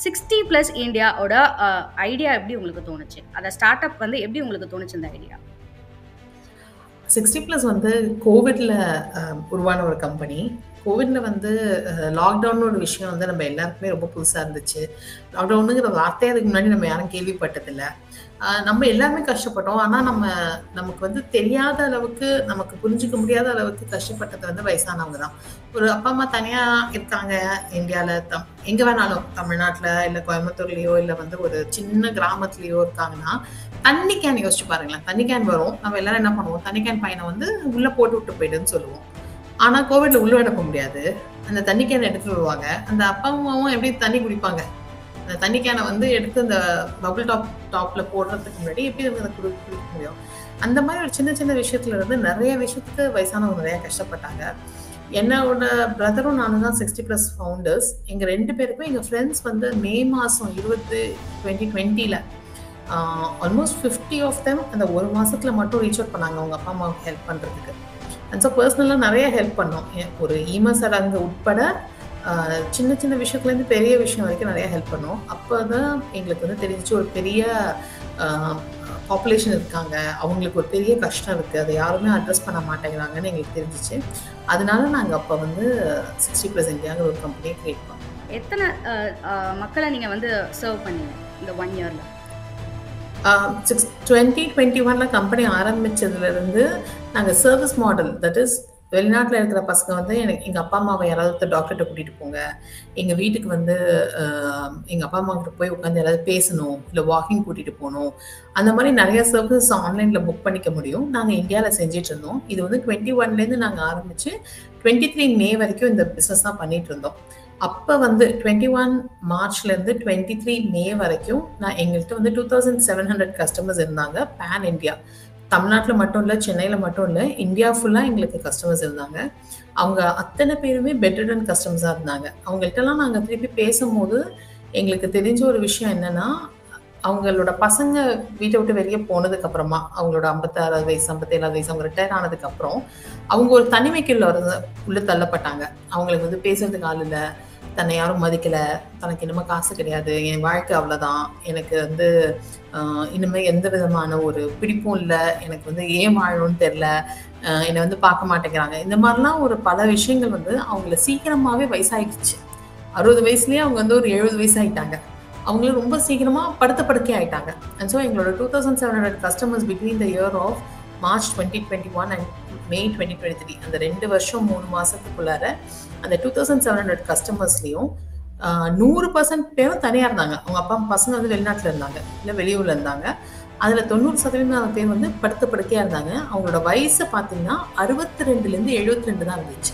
60 plus இந்தியாவோட idea எப்படி உங்களுக்கு தோணுச்சு? அந்த ஸ்டார்ட் அப் வந்து எப்படி உங்களுக்கு தோணுச்சு இந்த ஐடியா? 60 பிளஸ் வந்து கோவிட்ல உருவான ஒரு கம்பெனி. கோவிட்ல வந்து லாக்டவுன் ஒரு விஷயம் வந்து நம்ம எல்லாருக்குமே ரொம்ப புதுசா இருந்துச்சு. லாக்டவுனுங்கிற வார்த்தையே அதுக்கு முன்னாடி நம்ம யாரும் கேள்விப்பட்டதில்ல. நம்ம எல்லாருமே கஷ்டப்பட்டோம். ஆனா நமக்கு வந்து தெரியாத அளவுக்கு, நமக்கு புரிஞ்சுக்க முடியாத அளவுக்கு கஷ்டப்பட்டது வந்து வயசானவங்க தான். ஒரு அப்பா அம்மா தனியா இருக்காங்க இந்தியால, எங்க வேணாலும் தமிழ்நாட்டுல இல்ல கோயம்புத்தூர்லயோ இல்ல வந்து ஒரு சின்ன கிராமத்துலயோ இருக்காங்கன்னா, தண்ணி கேன் யோசிச்சு பாருங்களேன். தண்ணி கேன் வரும். நம்ம எல்லாரும் என்ன பண்ணுவோம்? தண்ணி கேன் பையனை வந்து உள்ள போட்டு விட்டு போயிடுன்னு சொல்லுவோம். ஆனா கோவிட்ல உள்ள அனுப்ப முடியாது. அந்த தண்ணி கேனை எடுத்துட்டு வருவாங்க. அந்த அப்பா அம்மாவும் எப்படி தண்ணி குடிப்பாங்க? அந்த தண்ணி கேனை வந்து எடுத்து அந்த பபிள் டாப்ல போடுறதுக்கு முன்னாடி எப்படி அதை குடிக்க முடியும்? அந்த மாதிரி ஒரு சின்ன சின்ன விஷயத்துல இருந்து நிறைய விஷயத்துக்கு வயசானவங்க நிறைய கஷ்டப்பட்டாங்க. என்னோட பிரதரும் நானும் தான் 60 பிளஸ் ஃபவுண்டர்ஸ். எங்க 2 பேருக்கும் எங்க ஃப்ரெண்ட்ஸ் வந்து மே மாசம் 2020ல ஆல்மோஸ்ட் 50 ஆஃப் தெம் அந்த ஒரு மாசத்துல மட்டும் ரீச் அவுட் பண்ணாங்க அவங்க அப்பா அம்மாவுக்கு ஹெல்ப் பண்றதுக்கு. அண்ட் ஸோ பர்சனலாக நிறைய ஹெல்ப் பண்ணோம். ஒரு சடங்கு உட்பட சின்ன சின்ன விஷயத்துலேருந்து பெரிய விஷயம் வரைக்கும் நிறைய ஹெல்ப் பண்ணோம். அப்போ தான் எங்களுக்கு வந்து தெரிஞ்சிச்சு ஒரு பெரிய பாப்புலேஷன் இருக்காங்க, அவங்களுக்கு ஒரு பெரிய கஷ்டம் இருக்குது, அதை யாருமே அட்ரஸ் பண்ண மாட்டேங்கிறாங்கன்னு எங்களுக்கு தெரிஞ்சிச்சு. அதனால நாங்கள் அப்போ வந்து 60 பிளஸ் இந்தியாங்கிற ஒரு கம்பெனியை கிரியேட் பண்ணோம். எத்தனை மக்களை நீங்கள் வந்து சர்வ் பண்ணீங்க இந்த 1 இயரில்? 2021ல கம்பெனி ஆரம்பிச்சதுலேருந்து நாங்கள் சர்வீஸ் மாடல், தட் இஸ் வெளிநாட்டில் இருக்கிற பசங்க வந்து எங்கள் அப்பா அம்மாவை யாராவது டாக்டர்கிட்ட கூட்டிகிட்டு போங்க, எங்கள் வீட்டுக்கு வந்து எங்கள் அப்பா அம்மா கிட்ட போய் உட்காந்து யாராவது பேசணும், இல்லை வாக்கிங் கூட்டிகிட்டு போகணும், அந்த மாதிரி நிறைய சர்வீஸ் ஆன்லைனில் புக் பண்ணிக்க முடியும். நாங்கள் இந்தியாவில் செஞ்சிட்டு இருந்தோம். இது வந்து 21லேருந்து நாங்கள் ஆரம்பித்து 23 மே வரைக்கும் இந்த பிஸ்னஸ் தான் பண்ணிட்டு இருந்தோம். அப்போ வந்து 21 மார்ச்லேருந்து 23 மே வரைக்கும் எங்கள்கிட்ட வந்து 2700 கஸ்டமர்ஸ் இருந்தாங்க. பேன் இந்தியா, தமிழ்நாட்டில் மட்டும் இல்லை, சென்னையில் மட்டும் இல்லை, இந்தியா ஃபுல்லாக எங்களுக்கு கஸ்டமர்ஸ் இருந்தாங்க. அவங்க அத்தனை பேருமே பெட்ரிடன் கஸ்டமர்ஸாக இருந்தாங்க. அவங்கள்ட்டலாம் நாங்கள் திருப்பி பேசும்போது எங்களுக்கு தெரிஞ்ச ஒரு விஷயம் என்னென்னா, அவங்களோட பசங்க வீட்டை விட்டு வெளியே போனதுக்கு அப்புறமா அவங்களோட 56 வயசு 57 வயசு அவங்க ரிட்டையர் ஆனதுக்கு அப்புறம் அவங்க ஒரு தனிமைக்குள்ள உள்ள தள்ளப்பட்டாங்க. அவங்களுக்கு வந்து பேசுறதுக்கு ஆள் இல்லை, தன்னை யாரும் மதிக்கலை, தனக்கு இனிமே காசு கிடையாது, என் வாழ்க்கை அவ்வளோதான், எனக்கு வந்து இனிமேல் எந்த விதமான ஒரு பிடிப்பும் இல்லை, எனக்கு வந்து ஏன் வாழணும்னு தெரில, என்னை வந்து பார்க்க மாட்டேங்கிறாங்க. இந்த மாதிரிலாம் ஒரு பல விஷயங்கள் வந்து அவங்கள சீக்கிரமாகவே வயசாகிடுச்சு. 60 வயசுலேயே அவங்க வந்து ஒரு 70 வயசு ஆகிட்டாங்க. அவங்களும் ரொம்ப சீக்கிரமாக படுக்கை ஆகிட்டாங்க. அண்ட் ஸோ எங்களோட 2700 customers between the year of March 2021 and May 2023, அந்த 2 வருஷம் 3 மாதத்துக்குள்ளார அந்த 2700 கஸ்டமர்ஸ்லேயும் 100% பேரும் தனியாக இருந்தாங்க. அவங்க அப்பா பசங்க வந்து வெளிநாட்டில் இருந்தாங்க, இல்லை வெளியூரில் இருந்தாங்க. அதில் 90% பேர் வந்து படுக்கையாக இருந்தாங்க. அவங்களோட வயசு பார்த்தீங்கன்னா 62லேருந்து 72 தான் இருந்துச்சு.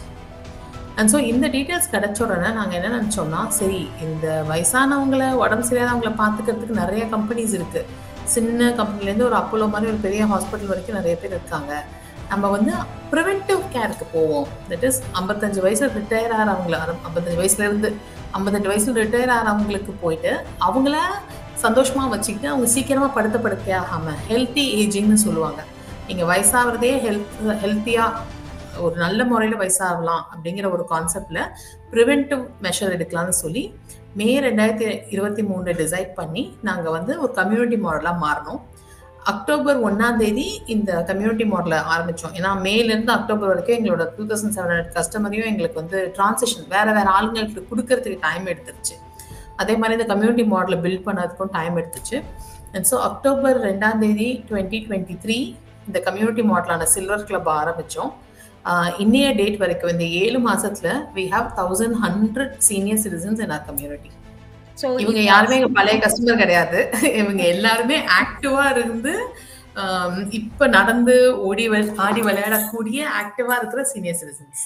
அண்ட் ஸோ இந்த டீட்டெயில்ஸ் கிடைச்ச உடனே நாங்கள் என்ன நினச்சோம்னா, சரி இந்த வயசானவங்களை உடம்பு சரியாதவங்களை பார்த்துக்கிறதுக்கு நிறைய கம்பெனிஸ் இருக்குது. சின்ன கம்பெனிலேருந்து ஒரு அப்போலோ மாதிரி ஒரு பெரிய ஹாஸ்பிட்டல் வரைக்கும் நிறைய பேர் இருக்காங்க. நம்ம வந்து ப்ரிவென்டிவ் கேருக்கு போவோம். தட் இஸ் 55 வயசு ரிட்டையர் ஆகிறவங்கள, 55 வயசுலேருந்து 58 வயசுல ரிட்டையர் ஆகிறவங்களுக்கு போயிட்டு அவங்கள சந்தோஷமாக வச்சுக்கிட்டு அவங்க சீக்கிரமாக படுக்கையாகாமல் ஹெல்த்தி ஏஜிங்னு சொல்லுவாங்க. நீங்கள் வயசாகிறதே ஹெல்த்தியாக ஒரு நல்ல முறையில் வயசாகலாம் அப்படிங்கிற ஒரு கான்செப்டில் ப்ரிவென்டிவ் மெஷர் எடுக்கலாம்னு சொல்லி மே 2023 டிசைட் பண்ணி நாங்கள் வந்து ஒரு கம்யூனிட்டி மாடலாக மாறினோம். அக்டோபர் 1 இந்த கம்யூனிட்டி மாடலை ஆரம்பித்தோம். ஏன்னா மேலேருந்து அக்டோபர் வரைக்கும் எங்களோட 2700 கஸ்டமரையும் எங்களுக்கு வந்து டிரான்சிஷன் வேறு ஆளுங்களுக்கு கொடுக்கறதுக்கு டைம் எடுத்துருச்சு. அதே மாதிரி இந்த கம்யூனிட்டி மாடலை பில்ட் பண்ணதுக்கும் டைம் எடுத்துச்சு. அண்ட் ஸோ அக்டோபர் 2 2023 இந்த கம்யூனிட்டி மாடலான சில்வர் கிளப் ஆரம்பித்தோம். இன்னைய டேட் வரைக்கும் இந்த 7 மாசத்துல we have 1100 senior citizens in our community. So இவங்க யாருமே எங்க பழைய கஸ்டமர் கிடையாது. இவங்க எல்லாருமே ஆக்டிவா இருந்து இப்ப நடந்து ஆடி விளையாடக்கூடிய ஆக்டிவா இருக்கிற சீனியர் சிட்டிசன்ஸ்.